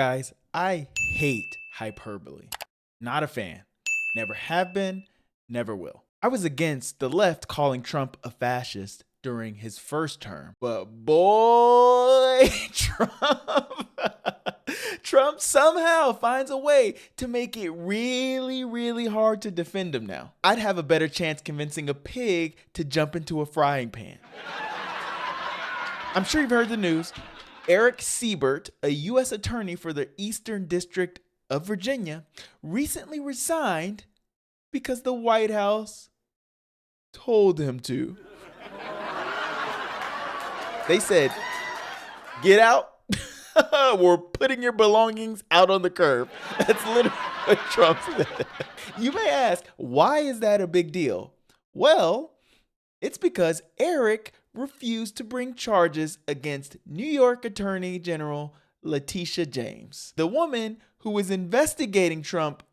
Guys, I hate hyperbole. Not a fan. Never have been, never will. I was against the left calling Trump a fascist during his first term. But boy, Trump somehow finds a way to make it really, really hard to defend him now. I'd have a better chance convincing a pig to jump into a frying pan. I'm sure you've heard the news. Erik Seibert, a U.S. attorney for the Eastern District of Virginia, recently resigned because the White House told him to. They said, "Get out. We're putting your belongings out on the curb." That's literally what Trump said. You may ask, why is that a big deal? Well, it's because Erik refused to bring charges against New York Attorney General Letitia James, the woman who was investigating Trump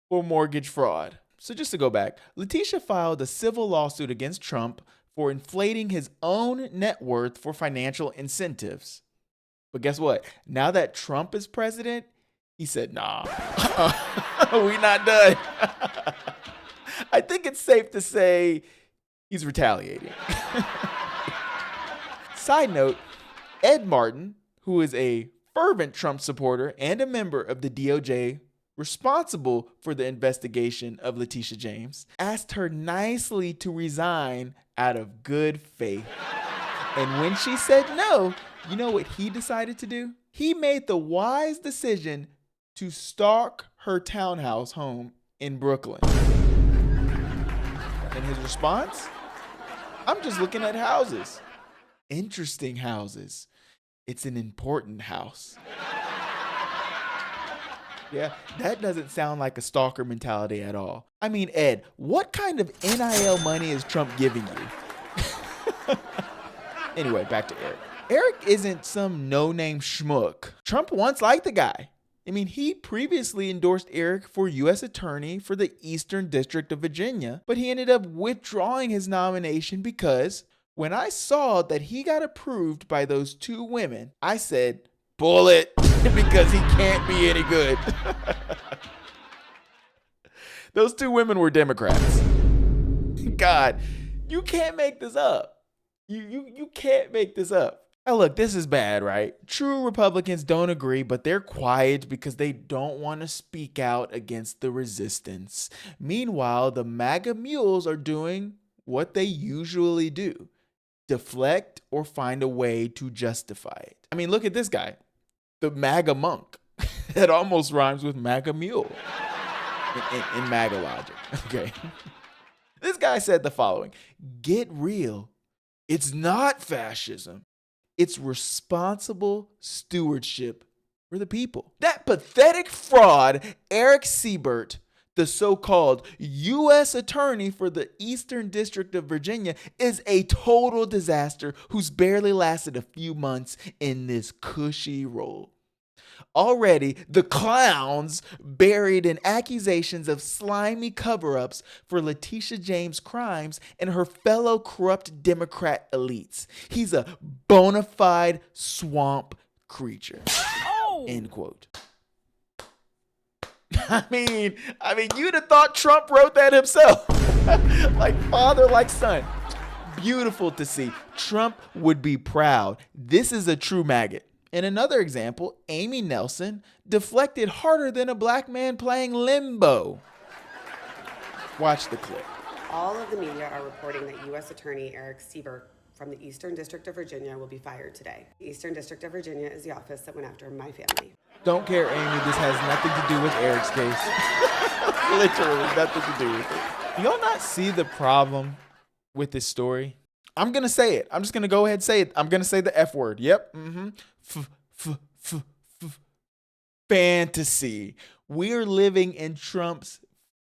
for mortgage fraud. So just to go back, Letitia filed a civil lawsuit against Trump for inflating his own net worth for financial incentives. But guess what? Now that Trump is president, he said, nah, we not done. I think it's safe to say he's retaliating. Side note, Ed Martin, who is a fervent Trump supporter and a member of the DOJ responsible for the investigation of Letitia James, asked her nicely to resign out of good faith. And when she said no, you know what he decided to do? He made the wise decision to stalk her townhouse home in Brooklyn. And his response? I'm just looking at houses. Interesting houses. It's an important house. Yeah, that doesn't sound like a stalker mentality at all. I mean, Ed, what kind of NIL money is Trump giving you? Anyway, back to Erik. Erik isn't some no-name schmuck. Trump once liked the guy. I mean, he previously endorsed Erik for U.S. Attorney for the Eastern District of Virginia, but he ended up withdrawing his nomination because when I saw that he got approved by those two women, I said, bullet, because he can't be any good. Those two women were Democrats. God, you can't make this up. You can't make this up. Now look, this is bad, right? True Republicans don't agree, but they're quiet because they don't want to speak out against the resistance. Meanwhile, the MAGA mules are doing what they usually do: deflect or find a way to justify it. I mean, look at this guy, the MAGA monk. That almost rhymes with MAGA mule in MAGA logic. Okay. This guy said the following: get real. It's not fascism. It's responsible stewardship for the people. That pathetic fraud, Erik Seibert, the so-called U.S. attorney for the Eastern District of Virginia, is a total disaster who's barely lasted a few months in this cushy role. Already, the clowns buried in accusations of slimy cover-ups for Letitia James' crimes and her fellow corrupt Democrat elites. He's a bona fide swamp creature. Oh! End quote. I mean, you'd have thought Trump wrote that himself. Like father, like son. Beautiful to see. Trump would be proud. This is a true maggot. In another example, Amy Nelson deflected harder than a black man playing limbo. Watch the clip. All of the media are reporting that U.S. Attorney Erik Seibert from the Eastern District of Virginia will be fired today. The Eastern District of Virginia is the office that went after my family. Don't care, Amy. This has nothing to do with Erik's case. Literally nothing to do with it. Do y'all not see the problem with this story? I'm going to say it. I'm just going to go ahead and say it. I'm going to say the F word. Yep. Fantasy. We're living in Trump's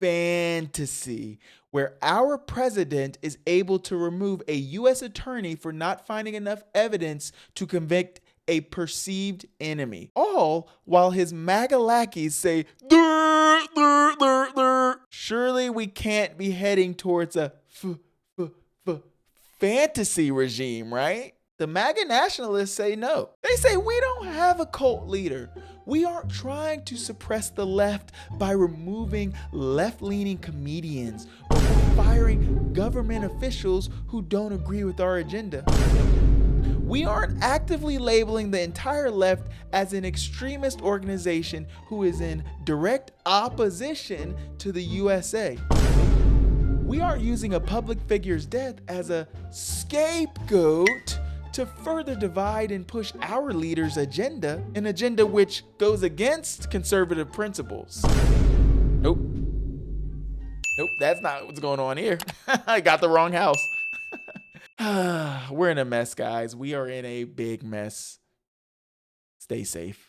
fantasy, where our president is able to remove a U.S. attorney for not finding enough evidence to convict a perceived enemy. All while his MAGA lackeys say, "Dur, dur, dur, dur." Surely we can't be heading towards a fantasy regime, right? The MAGA nationalists say no. They say we don't have a cult leader. We aren't trying to suppress the left by removing left-leaning comedians or firing government officials who don't agree with our agenda. We aren't actively labeling the entire left as an extremist organization who is in direct opposition to the USA. We aren't using a public figure's death as a scapegoat to further divide and push our leader's agenda, an agenda which goes against conservative principles. Nope. Nope, that's not what's going on here. I got the wrong house. We're in a mess, guys. We are in a big mess. Stay safe.